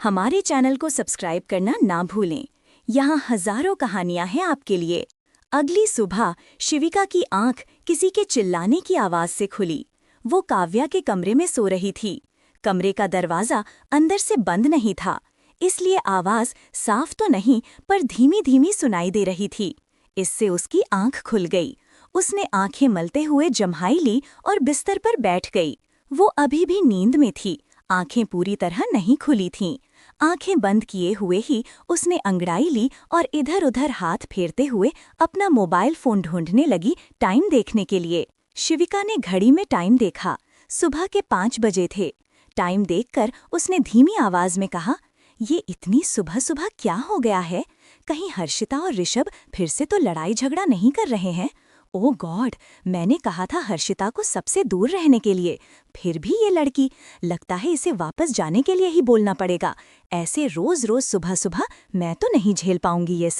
हमारे चैनल को सब्सक्राइब करना ना भूलें। यहाँ हजारों कहानियां हैं आपके लिए। अगली सुबह शिविका की आंख किसी के चिल्लाने की आवाज से खुली। वो काव्या के कमरे में सो रही थी। कमरे का दरवाजा अंदर से बंद नहीं था, इसलिए आवाज साफ तो नहीं पर धीमी धीमी सुनाई दे रही थी। इससे उसकी आंख खुल गई। उसने आंखें मलते हुए जम्हाई ली और बिस्तर पर बैठ गई। वो अभी भी नींद में थी, आंखें पूरी तरह नहीं खुली थीं। आंखें बंद किए हुए ही उसने अंगड़ाई ली और इधर उधर हाथ फेरते हुए अपना मोबाइल फोन ढूंढने लगी टाइम देखने के लिए। शिविका ने घड़ी में टाइम देखा। सुबह के 5 बजे थे। टाइम देखकर उसने धीमी आवाज में कहा, ये इतनी सुबह सुबह क्या हो गया है? कहीं हर्षिता और ऋषभ फिर से तो लड़ाई झगड़ा नहीं कर रहे हैं? ओह गॉड, मैंने कहा था हर्षिता को सबसे दूर रहने के लिए, फिर भी ये लड़की, लगता है इसे वापस जाने के लिए ही बोलना पड़ेगा। ऐसे रोज रोज सुबह सुबह मैं तो नहीं झेल पाऊंगी ये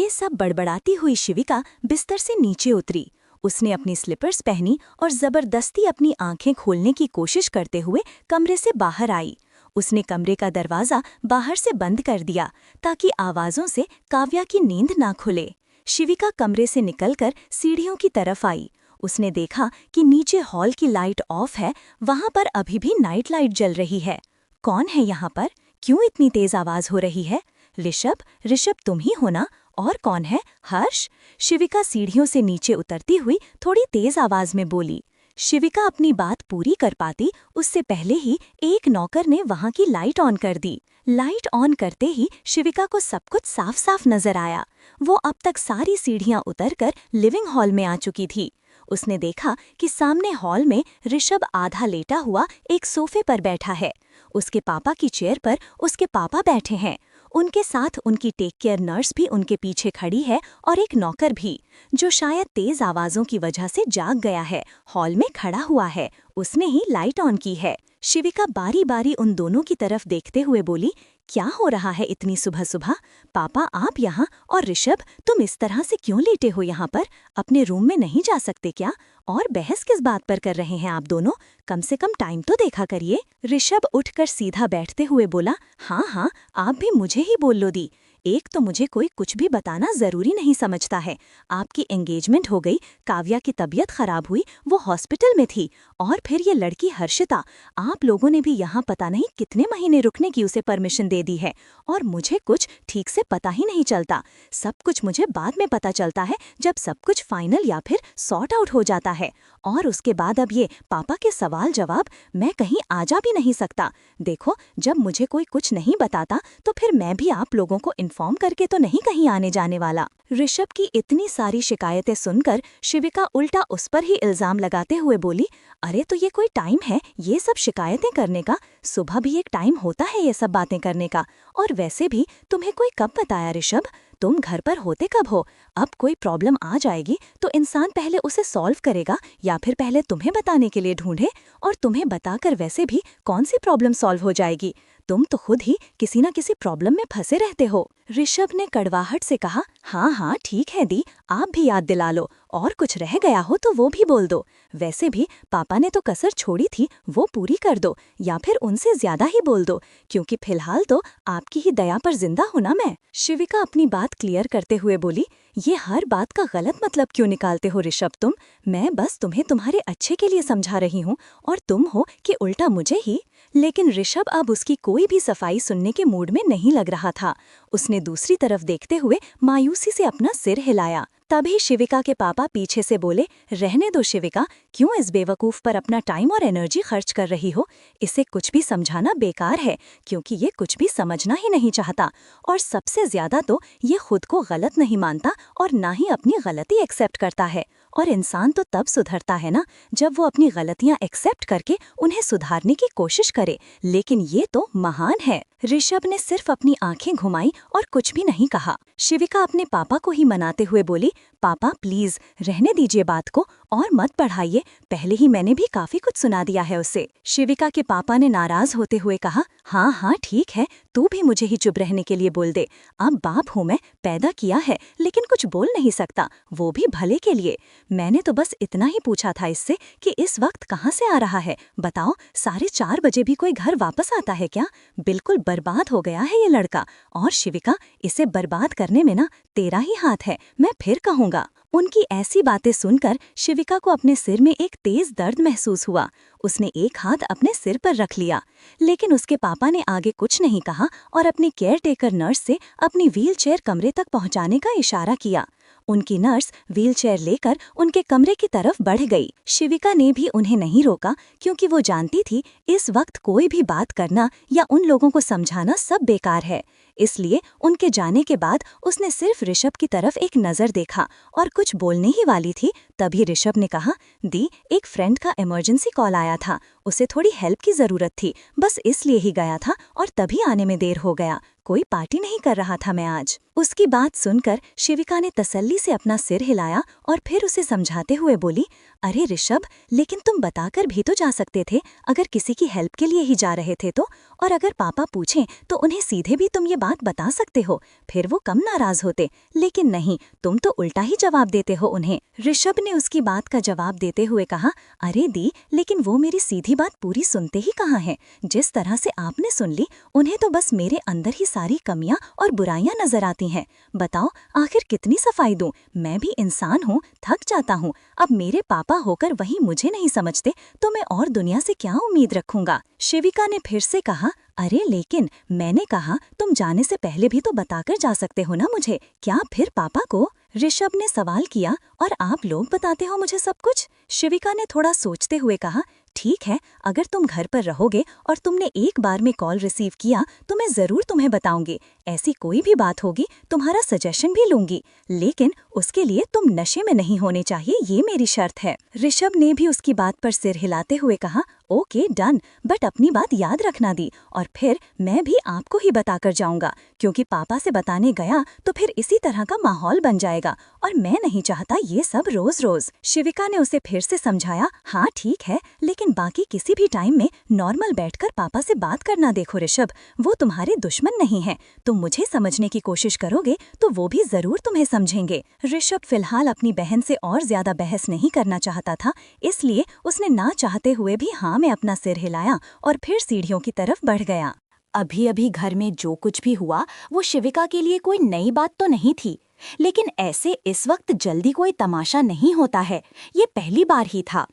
सब बड़बड़ाती हुई शिविका बिस्तर से नीचे उतरी। उसने अपनी स्लीपर्स पहनी और जबरदस्ती अपनी आंखें खोलने की कोशिश करते हुए कमरे से बाहर आई। उसने कमरे का दरवाजा बाहर से बंद कर दिया ताकि आवाजों से काव्या की नींद ना खुले। शिविका कमरे से निकलकर सीढ़ियों की तरफ आई। उसने देखा कि नीचे हॉल की लाइट ऑफ है, वहां पर अभी भी नाइट लाइट जल रही है। कौन है यहाँ पर? क्यों इतनी तेज आवाज हो रही है? ऋषभ तुम ही हो ना? और कौन है? हर्ष? शिविका सीढ़ियों से नीचे उतरती हुई थोड़ी तेज आवाज में बोली। शिविका अपनी बात पूरी कर पाती उससे पहले ही एक नौकर ने वहां की लाइट ऑन कर दी। लाइट ऑन करते ही शिविका को सब कुछ साफ साफ नजर आया। वो अब तक सारी सीढ़ियां उतरकर लिविंग हॉल में आ चुकी थी। उसने देखा कि सामने हॉल में ऋषभ आधा लेटा हुआ एक सोफे पर बैठा है। उसके पापा की चेयर पर उसके पापा बैठे हैं। उनके साथ उनकी टेक केयर नर्स भी उनके पीछे खड़ी है और एक नौकर भी, जो शायद तेज आवाजों की वजह से जाग गया है, हॉल में खड़ा हुआ है। उसने ही लाइट ऑन की है। शिविका बारी बारी उन दोनों की तरफ देखते हुए बोली, क्या हो रहा है इतनी सुबह सुबह? पापा आप यहाँ, और ऋषभ तुम इस तरह से क्यों लेटे हो यहाँ पर? अपने रूम में नहीं जा सकते क्या? और बहस किस बात पर कर रहे हैं आप दोनों? कम से कम टाइम तो देखा करिए। ऋषभ उठकर सीधा बैठते हुए बोला, हाँ, आप भी मुझे ही बोल लो दी। एक तो मुझे कोई कुछ भी बताना जरूरी नहीं समझता है। आपकी एंगेजमेंट हो गई, काव्या की तबीयत खराब हुई, वो हॉस्पिटल में थी, और फिर ये लड़की हर्षिता, आप लोगों ने भी यहाँ पता नहीं कितने महीने रुकने की उसे परमिशन दे दी है, और मुझे कुछ ठीक से पता ही नहीं चलता। सब कुछ मुझे बाद में पता चलता है, जब सब कुछ फाइनल या फिर सॉर्ट आउट हो जाता है। और उसके बाद अब ये पापा के सवाल जवाब, मैं कहीं आ जा भी नहीं सकता। देखो, जब मुझे कोई कुछ नहीं बताता तो फिर मैं भी आप लोगों को इन्फॉर्म करके तो नहीं कहीं आने जाने वाला। ऋषभ की इतनी सारी शिकायतें सुनकर शिविका उल्टा उस पर ही इल्जाम लगाते हुए बोली, अरे तो ये कोई टाइम है ये सब शिकायतें करने का? सुबह भी एक टाइम होता है ये सब बातें करने का। और वैसे भी तुम्हें कोई कब बताया ऋषभ? तुम घर पर होते कब हो? अब कोई प्रॉब्लम आ जाएगी तो इंसान पहले उसे सॉल्व करेगा या फिर पहले तुम्हें बताने के लिए ढूंढे? और तुम्हें बताकर वैसे भी कौन सी प्रॉब्लम सॉल्व हो जाएगी? तुम तो खुद ही किसी न किसी प्रॉब्लम में फंसे रहते हो। ऋषभ ने कड़वाहट से कहा, हाँ ठीक है दी, आप भी याद दिला लो, और कुछ रह गया हो तो वो भी बोल दो। वैसे भी पापा ने तो कसर छोड़ी थी, वो पूरी कर दो, या फिर उनसे ज्यादा ही बोल दो, क्योंकि फिलहाल तो आपकी ही दया पर जिंदा हूं ना मैं। शिविका अपनी बात क्लियर करते हुए बोली, ये हर बात का गलत मतलब क्यों निकालते हो ऋषभ तुम? मैं बस तुम्हें तुम्हारे अच्छे के लिए समझा रही हूँ, और तुम हो कि उल्टा मुझे ही। लेकिन ऋषभ अब उसकी कोई भी सफाई सुनने के मूड में नहीं लग रहा था। उसने दूसरी तरफ देखते हुए मायूसी से अपना सिर हिलाया। तभी शिविका के पापा पीछे से बोले, रहने दो शिविका, क्यों इस बेवकूफ पर अपना टाइम और एनर्जी खर्च कर रही हो? इसे कुछ भी समझाना बेकार है, क्योंकि ये कुछ भी समझना ही नहीं चाहता, और सबसे ज्यादा तो ये खुद को गलत नहीं मानता और ना ही अपनी गलती एक्सेप्ट करता है। और इंसान तो तब सुधरता है ना, जब वो अपनी गलतियां एक्सेप्ट करके उन्हें सुधारने की कोशिश करे। लेकिन ये तो महान है। ऋषभ ने सिर्फ अपनी आंखें घुमाई और कुछ भी नहीं कहा। शिविका अपने पापा को ही मनाते हुए बोली, पापा प्लीज रहने दीजिए बात को, और मत पढ़ाइए, पहले ही मैंने भी काफी कुछ सुना दिया है उसे। शिविका के पापा ने नाराज होते हुए कहा, हाँ हाँ ठीक है, तू भी मुझे ही चुप रहने के लिए बोल दे। अब बाप हूँ मैं, पैदा किया है लेकिन कुछ बोल नहीं सकता, वो भी भले के लिए। मैंने तो बस इतना ही पूछा था इससे कि इस वक्त कहाँ से आ रहा है, बताओ 4:30 बजे भी कोई घर वापस आता है क्या? बिल्कुल बर्बाद हो गया है ये लड़का। और शिविका, इसे बर्बाद करने में ना तेरा ही हाथ है, मैं फिर कहूँगा। उनकी ऐसी बातें सुनकर शिविका को अपने सिर में एक तेज दर्द महसूस हुआ। उसने एक हाथ अपने सिर पर रख लिया, लेकिन उसके पापा ने आगे कुछ नहीं कहा और अपनी केयरटेकर नर्स से अपनी व्हीलचेयर कमरे तक पहुंचाने का इशारा किया। उनकी नर्स व्हीलचेयर लेकर उनके कमरे की तरफ बढ़ गई। शिविका ने भी उन्हें नहीं रोका, क्योंकि वो जानती थी इस वक्त कोई भी बात करना या उन लोगों को समझाना सब बेकार है। इसलिए उनके जाने के बाद उसने सिर्फ ऋषभ की तरफ एक नज़र देखा और कुछ बोलने ही वाली थी, तभी ऋषभ ने कहा, दी, एक फ्रेंड का इमरजेंसी कॉल आया था, उसे थोड़ी हेल्प की ज़रूरत थी, बस इसलिए ही गया था और तभी आने में देर हो गया। कोई पार्टी नहीं कर रहा था मैं आज। उसकी बात सुनकर शिविका ने तसल्ली से अपना सिर हिलाया और फिर उसे समझाते हुए बोली, अरे ऋषभ, लेकिन तुम बताकर भी तो जा सकते थे अगर किसी की हेल्प के लिए ही जा रहे थे तो। और अगर पापा पूछें तो उन्हें सीधे भी तुम ये बात बता सकते हो, फिर वो कम नाराज होते। लेकिन नहीं, तुम तो उल्टा ही जवाब देते हो उन्हें। ऋषभ ने उसकी बात का जवाब देते हुए कहा, अरे दी, लेकिन वो मेरी सीधी बात पूरी सुनते ही कहाँ हैं। जिस तरह से आपने सुन ली, उन्हें तो बस मेरे अंदर ही सारी कमियां और बुराइयां नजर आती हैं। बताओ आखिर कितनी सफाई दूं? मैं भी इंसान हूँ, थक जाता हूँ। अब मेरे पापा होकर वही मुझे नहीं समझते तो मैं और दुनिया से क्या उम्मीद रखूंगा? शिविका ने फिर से कहा, अरे लेकिन मैंने कहा तुम जाने से पहले भी तो बताकर जा सकते हो ना मुझे, क्या फिर पापा को? ऋषभ ने सवाल किया, और आप लोग बताते हो मुझे सब कुछ? शिविका ने थोड़ा सोचते हुए कहा, ठीक है, अगर तुम घर पर रहोगे और तुमने एक बार में कॉल रिसीव किया तो मैं जरूर तुम्हें बताऊंगी। ऐसी कोई भी बात होगी तुम्हारा सजेशन भी लूंगी, लेकिन उसके लिए तुम नशे में नहीं होने चाहिए, ये मेरी शर्त है। ऋषभ ने भी उसकी बात पर सिर हिलाते हुए कहा, ओके डन, बट अपनी बात याद रखना दी, और फिर मैं भी आपको ही बताकर जाऊंगा, क्योंकि पापा से बताने गया तो फिर इसी तरह का माहौल बन जाएगा और मैं नहीं चाहता ये सब रोज रोज। शिविका ने उसे फिर से समझाया, हाँ ठीक है, लेकिन बाकी किसी भी टाइम में नॉर्मल बैठकर पापा से बात करना देखो ऋषभ, वो तुम्हारे दुश्मन नहीं है। तुम मुझे समझने की कोशिश करोगे तो वो भी जरूर तुम्हें समझेंगे। ऋषभ फिलहाल अपनी बहन से और ज्यादा बहस नहीं करना चाहता था, इसलिए उसने ना चाहते हुए भी हाँ में अपना सिर हिलाया और फिर सीढ़ियों की तरफ बढ़ गया। अभी अभी घर में जो कुछ भी हुआ वो शिविका के लिए कोई नई बात तो नहीं थी, लेकिन ऐसे इस वक्त जल्दी कोई तमाशा नहीं होता है, ये पहली बार ही था।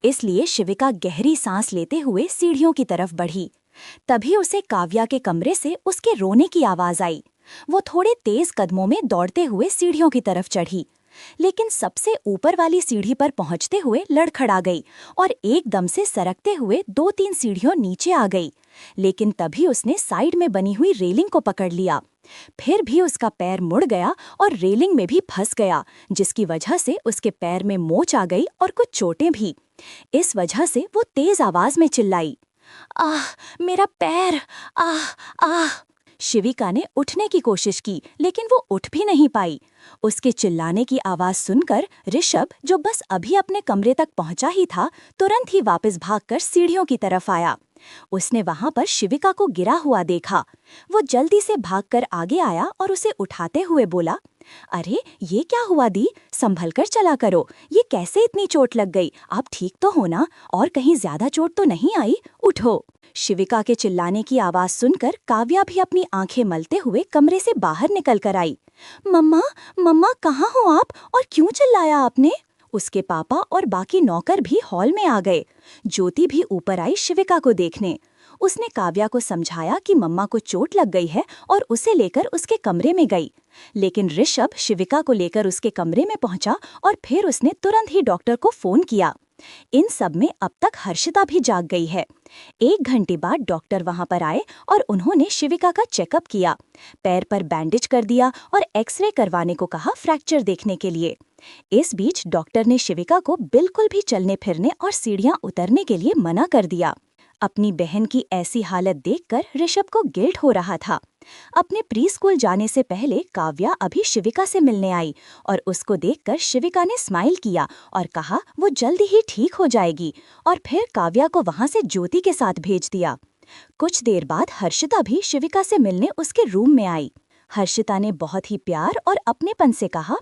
इसलिए शिविका गहरी सांस लेते हुए सीढ़ियों की तरफ बढ़ी। तभी उसे काव्या के कमरे से उसके रोने की आवाज आई। वो थोड़े तेज कदमों में दौड़ते हुए सीढ़ियों की तरफ चढ़ी, लेकिन सबसे ऊपर वाली सीढ़ी पर पहुंचते हुए लड़खड़ा गई और एकदम से सरकते हुए 2-3 सीढ़ियों नीचे आ गई। लेकिन तभी उसने साइड में बनी हुई रेलिंग को पकड़ लिया। फिर भी उसका पैर मुड़ गया और रेलिंग में भी फंस गया, जिसकी वजह से उसके पैर में मोच आ गई और कुछ चोटें भी। इस वजह से वो तेज आवाज में चिल्लाई, आह मेरा पैर, आह आह। शिविका ने उठने की कोशिश की, लेकिन वो उठ भी नहीं पाई। उसके चिल्लाने की आवाज सुनकर ऋषभ, जो बस अभी अपने कमरे तक पहुंचा ही था, तुरंत ही वापस भागकर सीढ़ियों की तरफ आया। उसने वहां पर शिविका को गिरा हुआ देखा। वो जल्दी से भागकर आगे आया और उसे उठाते हुए बोला, अरे ये क्या हुआ दी, संभल कर चला करो, ये कैसे इतनी चोट लग गई? आप ठीक तो हो ना? और कहीं ज्यादा चोट तो नहीं आई? उठो। शिविका के चिल्लाने की आवाज सुनकर काव्या भी अपनी आंखें मलते हुए कमरे से बाहर निकल कर आई। मम्मा, मम्मा कहाँ हो आप, और क्यों चिल्लाया आपने? उसके पापा और बाकी नौकर भी हॉल में आ गए। ज्योति भी ऊपर आई शिविका को देखने। उसने काव्या को समझाया कि मम्मा को चोट लग गई है और उसे लेकर उसके कमरे में गई। लेकिन ऋषभ शिविका को लेकर उसके कमरे में पहुंचा और फिर उसने तुरंत ही डॉक्टर को फोन किया। इन सब में अब तक हर्षिता भी जाग गई है। 1 घंटे बाद डॉक्टर वहां पर आए और उन्होंने शिविका का चेकअप किया, पैर पर बैंडेज कर दिया और एक्सरे करवाने को कहा फ्रैक्चर देखने के लिए। इस बीच डॉक्टर ने शिविका को बिल्कुल भी चलने फिरने और सीढ़ियां उतरने के लिए मना कर दिया। अपनी बहन की ऐसी हालत देखकर ऋषभ को गिल्ट हो रहा था। अपने प्री स्कूल जाने से पहले काव्या अभी शिविका से मिलने आई और उसको देखकर शिविका ने स्माइल किया और कहा वो जल्दी ही ठीक हो जाएगी, और फिर काव्या को वहां से ज्योति के साथ भेज दिया। कुछ देर बाद हर्षिता भी शिविका से मिलने उसके रूम में आई। हर्षिता ने बहुत ही प्यार और अपनेपन से कहा,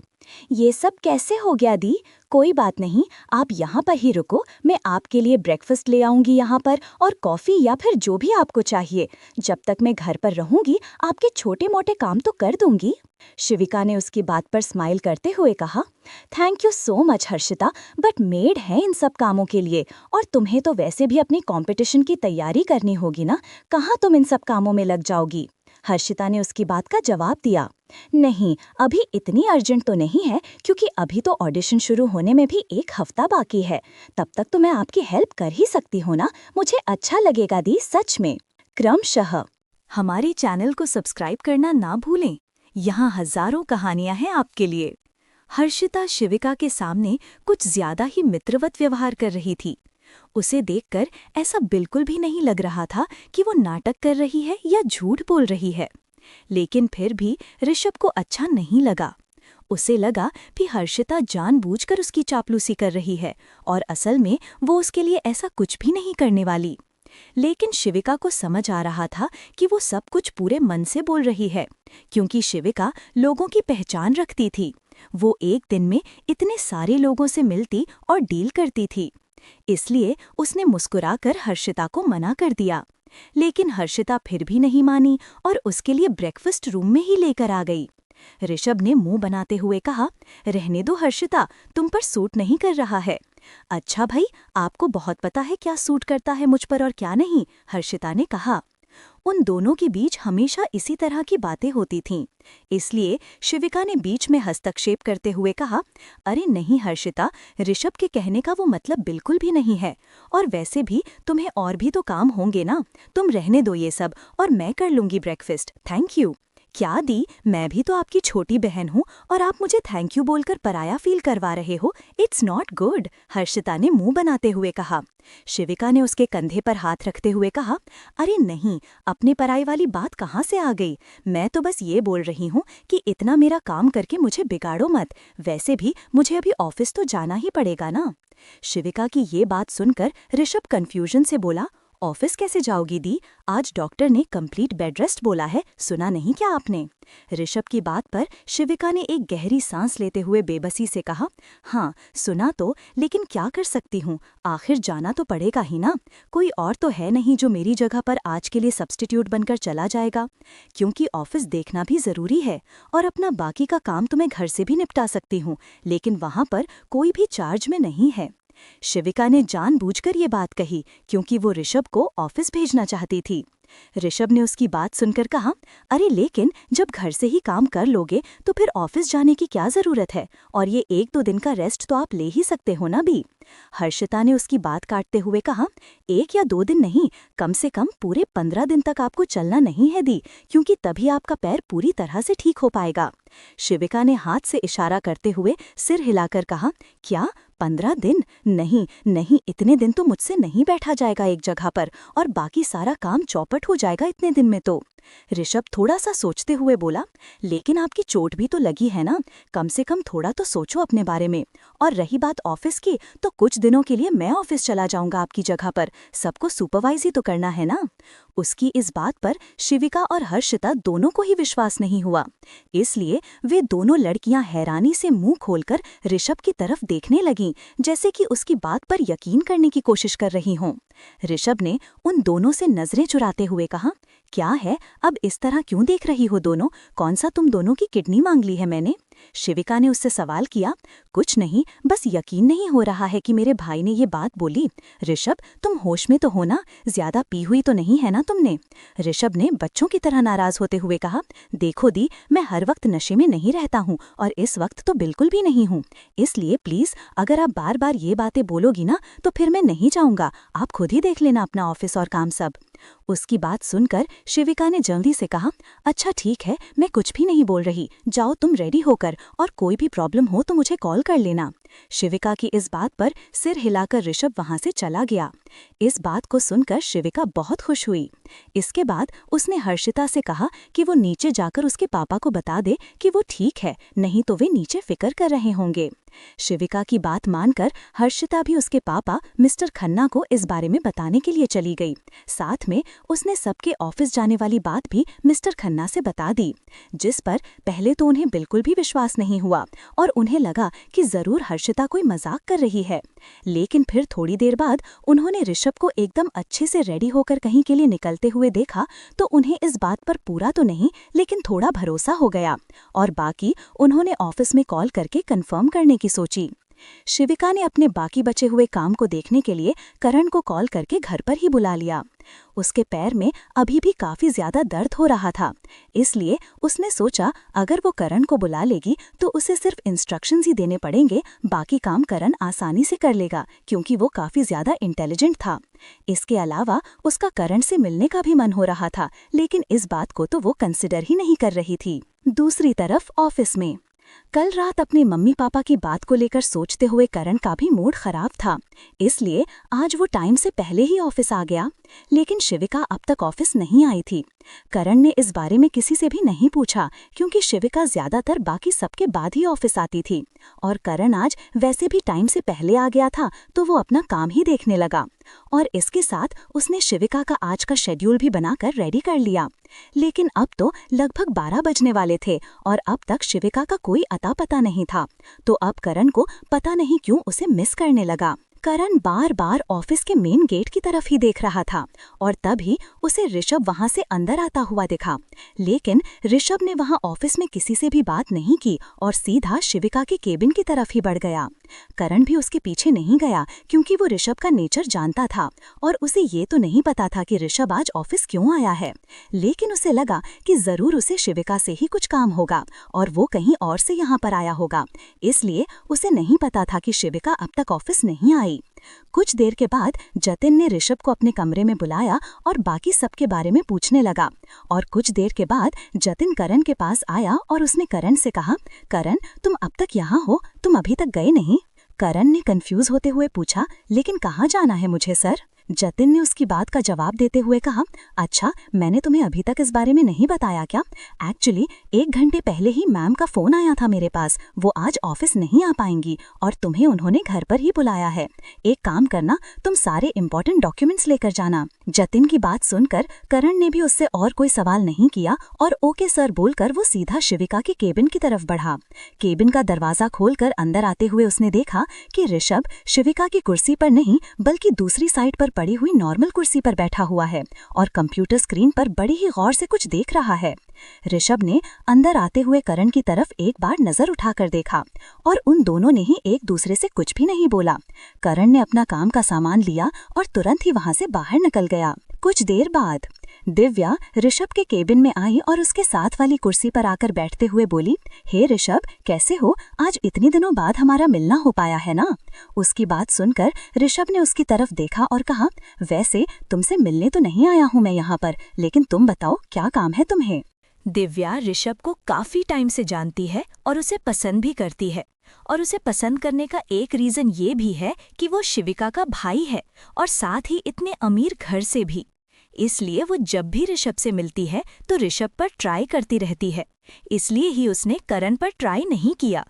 ये सब कैसे हो गया दी? कोई बात नहीं, आप यहाँ पर ही रुको, मैं आपके लिए ब्रेकफास्ट ले आऊंगी यहाँ पर, और कॉफ़ी या फिर जो भी आपको चाहिए। जब तक मैं घर पर रहूंगी आपके छोटे मोटे काम तो कर दूंगी। शिविका ने उसकी बात पर स्माइल करते हुए कहा, thank you so much Harshita, but made है इन सब कामों के लिए, और तुम्हें तो वैसे भी अपनी कंपटीशन की तैयारी करनी होगी ना, कहाँ तुम इन सब कामों में लग जाओगी? हर्षिता ने उसकी बात का जवाब दिया, नहीं, अभी इतनी अर्जेंट तो नहीं है, क्योंकि अभी तो ऑडिशन शुरू होने में भी 1 हफ्ता बाकी है। तब तक तो मैं आपकी हेल्प कर ही सकती हूँ ना, मुझे अच्छा लगेगा दी, सच में। क्रमशः हमारे चैनल को सब्सक्राइब करना ना भूलें, यहाँ हजारों कहानियां हैं आपके लिए। हर्षिता शिविका के सामने कुछ ज्यादा ही मित्रवत व्यवहार कर रही थी। उसे देखकर ऐसा बिल्कुल भी नहीं लग रहा था कि वो नाटक कर रही है या झूठ बोल रही है। लेकिन फिर भी ऋषभ को अच्छा नहीं लगा। उसे लगा कि हर्षिता जानबूझकर उसकी चापलूसी कर रही है, और असल में वो उसके लिए ऐसा कुछ भी नहीं करने वाली। लेकिन शिविका को समझ आ रहा था कि वो सब कुछ पूरे मन से बोल रही है, क्योंकि शिविका लोगों की पहचान रखती थी। वो एक दिन में इतने सारे लोगों से मिलती और डील करती थी। इसलिए उसने मुस्कुराकर हर्षिता को मना कर दिया। लेकिन हर्षिता फिर भी नहीं मानी और उसके लिए ब्रेकफास्ट रूम में ही लेकर आ गई। ऋषभ ने मुंह बनाते हुए कहा, रहने दो हर्षिता, तुम पर सूट नहीं कर रहा है। अच्छा भाई, आपको बहुत पता है क्या सूट करता है मुझ पर और क्या नहीं, हर्षिता ने कहा। उन दोनों के बीच हमेशा इसी तरह की बातें होती थीं। इसलिए शिविका ने बीच में हस्तक्षेप करते हुए कहा, अरे नहीं हर्षिता, ऋषभ के कहने का वो मतलब बिल्कुल भी नहीं है, और वैसे भी तुम्हें और भी तो काम होंगे ना, तुम रहने दो ये सब, और मैं कर लूंगी ब्रेकफास्ट, थैंक यू। क्या दी, मैं भी तो आपकी छोटी बहन हूँ और आप मुझे थैंक यू बोलकर पराया फील करवा रहे हो, इट्स नॉट गुड, हर्षिता ने मुंह बनाते हुए कहा। शिविका ने उसके कंधे पर हाथ रखते हुए कहा, अरे नहीं, अपने पराई वाली बात कहाँ से आ गई? मैं तो बस ये बोल रही हूँ कि इतना मेरा काम करके मुझे बिगाड़ो मत, वैसे भी मुझे अभी ऑफिस तो जाना ही पड़ेगा ना। शिविका की ये बात सुनकर ऋषभ कन्फ्यूजन से बोला, ऑफिस कैसे जाओगी दी? आज डॉक्टर ने कंप्लीट बेड रेस्ट बोला है, सुना नहीं क्या आपने? ऋषभ की बात पर शिविका ने एक गहरी सांस लेते हुए बेबसी से कहा, हाँ सुना तो, लेकिन क्या कर सकती हूँ, आखिर जाना तो पड़ेगा ही ना। कोई और तो है नहीं जो मेरी जगह पर आज के लिए सब्स्टिट्यूट बनकर चला जाएगा, क्योंकि ऑफिस देखना भी जरूरी है, और अपना बाकी का काम तो मैं घर से भी निपटा सकती हूँ, लेकिन वहाँ पर कोई भी चार्ज में नहीं है। शिविका ने जानबूझकर ये बात कही क्योंकि वो ऋषभ को ऑफिस भेजना चाहती थी। ऋषभ ने उसकी बात सुनकर कहा, अरे लेकिन जब घर से ही काम कर लोगे तो फिर ऑफिस जाने की क्या जरूरत है, और ये 1-2 दिन का रेस्ट तो आप ले ही सकते हो ना भी। हर्षिता ने उसकी बात काटते हुए कहा, 1 या 2 दिन नहीं, कम से कम पूरे 15 दिन तक आपको चलना नहीं है दी, क्योंकि तभी आपका पैर पूरी तरह से ठीक हो पाएगा। शिविका ने हाथ से इशारा करते हुए सिर हिलाकर कहा, क्या 15 दिन? नहीं नहीं, इतने दिन तो मुझसे नहीं बैठा जाएगा एक जगह पर, और बाकी सारा काम चौपट हो जाएगा इतने दिन में तो। ऋषभ थोड़ा सा सोचते हुए बोला, लेकिन आपकी चोट भी तो लगी है ना, कम से कम थोड़ा तो सोचो अपने बारे में। और रही बात ऑफिस की, तो कुछ दिनों के लिए मैं ऑफिस चला जाऊंगा आपकी जगह पर, सबको सुपरवाइज ही तो करना है ना। उसकी इस बात पर शिविका और हर्षिता दोनों को ही विश्वास नहीं हुआ, इसलिए वे दोनों लड़कियां हैरानी से मुंह खोलकर ऋषभ की तरफ देखने लगीं, जैसे कि उसकी बात पर यकीन करने की कोशिश कर रही हों। ऋषभ ने उन दोनों से नजरें चुराते हुए कहा, क्या है, अब इस तरह क्यों देख रही हो दोनों, कौन सा तुम दोनों की किडनी मांग ली है मैंने? शिविका ने उससे सवाल किया। कुछ नहीं, बस यकीन नहीं हो रहा है कि मेरे भाई ने ये बात बोली। ऋषभ, तुम होश में तो हो ना, ज्यादा पी हुई तो नहीं है ना तुमने? ऋषभ ने बच्चों की तरह नाराज होते हुए कहा, देखो दी, मैं हर वक्त नशे में नहीं रहता हूँ, और इस वक्त तो बिल्कुल भी नहीं हूँ, इसलिए प्लीज अगर आप बार बार ये बातें बोलोगी ना तो फिर मैं नहीं जाऊंगा, आप खुद ही देख लेना अपना ऑफिस और काम सब। उसकी बात सुनकर शिविका ने जल्दी से कहा, अच्छा ठीक है, मैं कुछ भी नहीं बोल रही, जाओ तुम रेडी होकर, और कोई भी प्रॉब्लम हो तो मुझे कॉल कर लेना। शिविका की इस बात पर सिर हिलाकर ऋषभ वहां से चला गया। इस बात को सुनकर शिविका बहुत खुश हुई। इसके बाद उसने हर्षिता से कहा कि वो नीचे जाकर उसके पापा को बता दे कि वो ठीक है, नहीं तो वे नीचे फिक्र कर रहे होंगे। शिविका की बात मानकर हर्षिता भी उसके पापा मिस्टर खन्ना को इस बारे में बताने के लिए चली गई। साथ में उसने सबके ऑफिस जाने वाली बात भी मिस्टर खन्ना से बता दी, जिस पर पहले तो उन्हें बिल्कुल भी विश्वास नहीं हुआ और उन्हें लगा कि जरूर हर्षिता कोई मजाक कर रही है। लेकिन फिर थोड़ी देर बाद उन्होंने ऋषभ को एकदम अच्छे से रेडी होकर कहीं के लिए निकलते हुए देखा तो उन्हें इस बात पर पूरा तो नहीं लेकिन थोड़ा भरोसा हो गया और बाकी उन्होंने ऑफिस में कॉल करके कंफर्म करने की सोची। शिविका ने अपने बाकी बचे हुए काम को देखने के लिए करण को कॉल करके घर पर ही बुला लिया। उसके पैर में अभी भी काफी ज्यादा दर्द हो रहा था, इसलिए उसने सोचा अगर वो करण को बुला लेगी तो उसे सिर्फ इंस्ट्रक्शंस ही देने पड़ेंगे, बाकी काम करण आसानी से कर लेगा क्योंकि वो काफी ज्यादा इंटेलिजेंट था। इसके अलावा उसका करण से मिलने का भी मन हो रहा था, लेकिन इस बात को तो वो कंसिडर ही नहीं कर रही थी। दूसरी तरफ ऑफिस में कल रात अपने मम्मी पापा की बात को लेकर सोचते हुए करण का भी मूड खराब था, इसलिए आज वो टाइम से पहले ही ऑफिस आ गया। लेकिन शिविका अब तक ऑफिस नहीं आई थी। करण ने इस बारे में किसी से भी नहीं पूछा क्योंकि शिविका ज्यादातर बाकी सबके बाद ही ऑफिस आती थी और करण आज वैसे भी टाइम से पहले आ गया था तो वो अपना काम ही देखने लगा और इसके साथ उसने शिविका का आज का शेड्यूल भी बनाकर रेडी कर लिया। लेकिन अब तो लगभग 12 बजने वाले थे और अब तक शिविका का कोई अता पता नहीं था, तो अब करण को पता नहीं क्यों उसे मिस करने लगा। करण बार बार ऑफिस के मेन गेट की तरफ ही देख रहा था और तभी उसे ऋषभ वहां से अंदर आता हुआ दिखा। लेकिन ऋषभ ने वहां ऑफिस में किसी से भी बात नहीं की और सीधा शिविका के केबिन की तरफ ही बढ़ गया। करण भी उसके पीछे नहीं गया क्योंकि वो ऋषभ का नेचर जानता था और उसे ये तो नहीं पता था कि ऋषभ आज ऑफिस क्यों आया है। लेकिन उसे लगा कि जरूर उसे शिविका से ही कुछ काम होगा और वो कहीं और से यहाँ पर आया होगा, इसलिए उसे नहीं पता था कि शिविका अब तक ऑफिस नहीं आई। कुछ देर के बाद जतिन ने ऋषभ को अपने कमरे में बुलाया और बाकी सबके बारे में पूछने लगा और कुछ देर के बाद जतिन करण के पास आया और उसने करण से कहा, करण तुम अब तक यहाँ हो, तुम अभी तक गए नहीं? करण ने कंफ्यूज होते हुए पूछा, लेकिन कहाँ जाना है मुझे सर? जतिन ने उसकी बात का जवाब देते हुए कहा, अच्छा मैंने तुम्हें अभी तक इस बारे में नहीं बताया क्या? एक्चुअली 1 घंटे पहले ही मैम का फोन आया था मेरे पास, वो आज ऑफिस नहीं आ पाएंगी और तुम्हें उन्होंने घर पर ही बुलाया है। एक काम करना, तुम सारे इम्पोर्टेंट डॉक्यूमेंट्स लेकर जाना। जतिन की बात सुनकर करण ने भी उससे और कोई सवाल नहीं किया और ओके सर बोलकर वो सीधा शिविका के केबिन की तरफ बढ़ा। केबिन का दरवाजा खोलकर अंदर आते हुए उसने देखा कि ऋषभ शिविका की कुर्सी पर नहीं बल्कि दूसरी साइड पर पड़ी हुई नॉर्मल कुर्सी पर बैठा हुआ है और कंप्यूटर स्क्रीन पर बड़ी ही गौर से कुछ देख रहा है। ऋषभ ने अंदर आते हुए करण की तरफ एक बार नजर उठाकर देखा और उन दोनों ने ही एक दूसरे से कुछ भी नहीं बोला। करण ने अपना काम का सामान लिया और तुरंत ही वहां से बाहर निकल गया। कुछ देर बाद दिव्या ऋषभ के केबिन में आई और उसके साथ वाली कुर्सी पर आकर बैठते हुए बोली, हे ऋषभ कैसे हो? आज इतने दिनों बाद हमारा मिलना हो पाया है ना? उसकी बात सुनकर ऋषभ ने उसकी तरफ देखा और कहा, वैसे तुमसे मिलने तो नहीं आया हूँ मैं यहाँ पर, लेकिन तुम बताओ क्या काम है तुम्हें? दिव्या ऋषभ को काफी टाइम से जानती है और उसे पसंद भी करती है और उसे पसंद करने का एक रीजन ये भी है कि वो शिविका का भाई है और साथ ही इतने अमीर घर से भी। इसलिए वो जब भी ऋषभ से मिलती है तो ऋषभ पर ट्राई करती रहती है, इसलिए ही उसने करण पर ट्राई नहीं किया।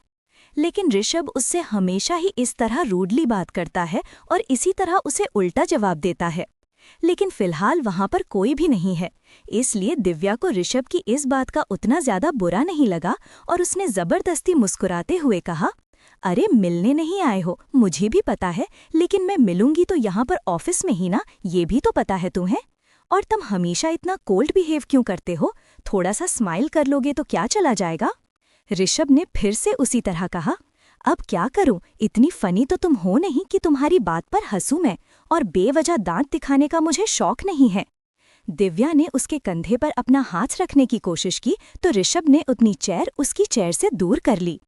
लेकिन ऋषभ उससे हमेशा ही इस तरह रूडली बात करता है और इसी तरह उसे उल्टा जवाब देता है। लेकिन फिलहाल वहां पर कोई भी नहीं है, इसलिए दिव्या को ऋषभ की इस बात का उतना ज्यादा बुरा नहीं लगा और उसने जबरदस्ती मुस्कुराते हुए कहा, अरे मिलने नहीं आए हो मुझे भी पता है, लेकिन मैं मिलूंगी तो यहाँ पर ऑफिस में ही ना, ये भी तो पता है तुम्हें। और तुम हमेशा इतना कोल्ड बिहेव क्यों करते हो? थोड़ा सा स्माइल कर लोगे तो क्या चला जाएगा? ऋषभ ने फिर से उसी तरह कहा, अब क्या करूं, इतनी फनी तो तुम हो नहीं कि तुम्हारी बात पर हंसूं मैं, और बेवजह दांत दिखाने का मुझे शौक नहीं है। दिव्या ने उसके कंधे पर अपना हाथ रखने की कोशिश की तो ऋषभ ने अपनी चेयर उसकी चेयर से दूर कर ली।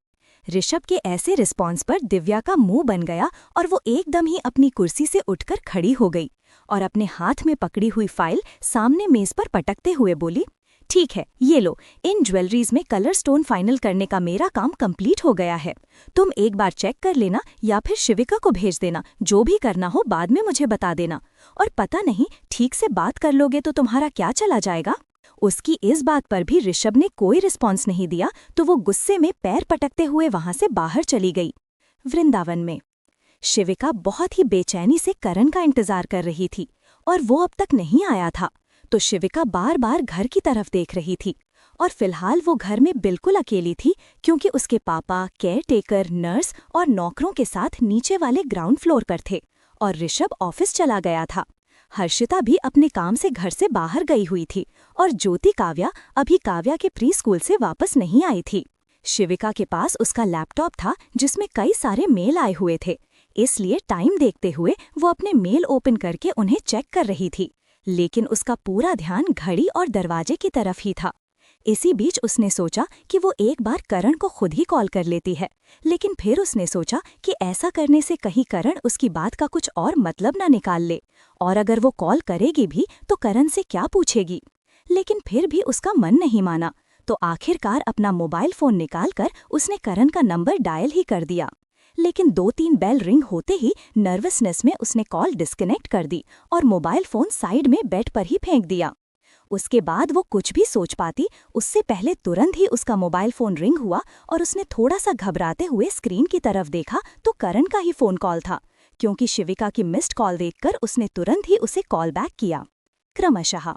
ऋषभ के ऐसे रिस्पॉन्स पर दिव्या का मुंह बन गया और वो एकदम ही अपनी कुर्सी से उठकर खड़ी हो गई और अपने हाथ में पकड़ी हुई फाइल सामने मेज पर पटकते हुए बोली, ठीक है, ये लो, इन ज्वेलरीज में कलर स्टोन फाइनल करने का मेरा काम कंप्लीट हो गया है। तुम एक बार चेक कर लेना या फिर शिविका को भेज देना, जो भी करना हो बाद में मुझे बता देना। और पता नहीं, ठीक से बात कर लोगे तो तुम्हारा क्या चला जाएगा। उसकी इस बात पर भी ऋषभ ने कोई रिस्पॉन्स नहीं दिया तो वो गुस्से में पैर पटकते हुए वहां से बाहर चली गई। वृंदावन में शिविका बहुत ही बेचैनी से करण का इंतजार कर रही थी और वो अब तक नहीं आया था। तो शिविका बार बार घर की तरफ देख रही थी और फिलहाल वो घर में बिल्कुल अकेली थी, क्योंकि उसके पापा, केयरटेकर, नर्स और नौकरों के साथ नीचे वाले ग्राउंड फ्लोर पर थे और ऋषभ ऑफिस चला गया था। हर्षिता भी अपने काम से घर से बाहर गई हुई थी और ज्योति काव्या अभी काव्या के प्री स्कूल से वापस नहीं आई थी। शिविका के पास उसका लैपटॉप था जिसमें कई सारे मेल आए हुए थे, इसलिए टाइम देखते हुए वो अपने मेल ओपन करके उन्हें चेक कर रही थी, लेकिन उसका पूरा ध्यान घड़ी और दरवाजे की तरफ ही था। इसी बीच उसने सोचा कि वो एक बार करण को खुद ही कॉल कर लेती है, लेकिन फिर उसने सोचा कि ऐसा करने से कहीं करण उसकी बात का कुछ और मतलब न निकाल ले, और अगर वो कॉल करेगी भी तो करण से क्या पूछेगी। लेकिन फिर भी उसका मन नहीं माना, तो आखिरकार अपना मोबाइल फोन निकालकर उसने करण का नंबर डायल ही कर दिया। लेकिन 2-3 बेल रिंग होते ही नर्वसनेस में उसने कॉल डिस्कनेक्ट कर दी और मोबाइल फोन साइड में बेड पर ही फेंक दिया। उसके बाद वो कुछ भी सोच पाती उससे पहले तुरंत ही उसका मोबाइल फोन रिंग हुआ और उसने थोड़ा सा घबराते हुए स्क्रीन की तरफ देखा तो करण का ही फोन कॉल था, क्योंकि शिविका की मिस्ड कॉल देखकर उसने तुरंत ही उसे कॉल बैक किया। क्रमशः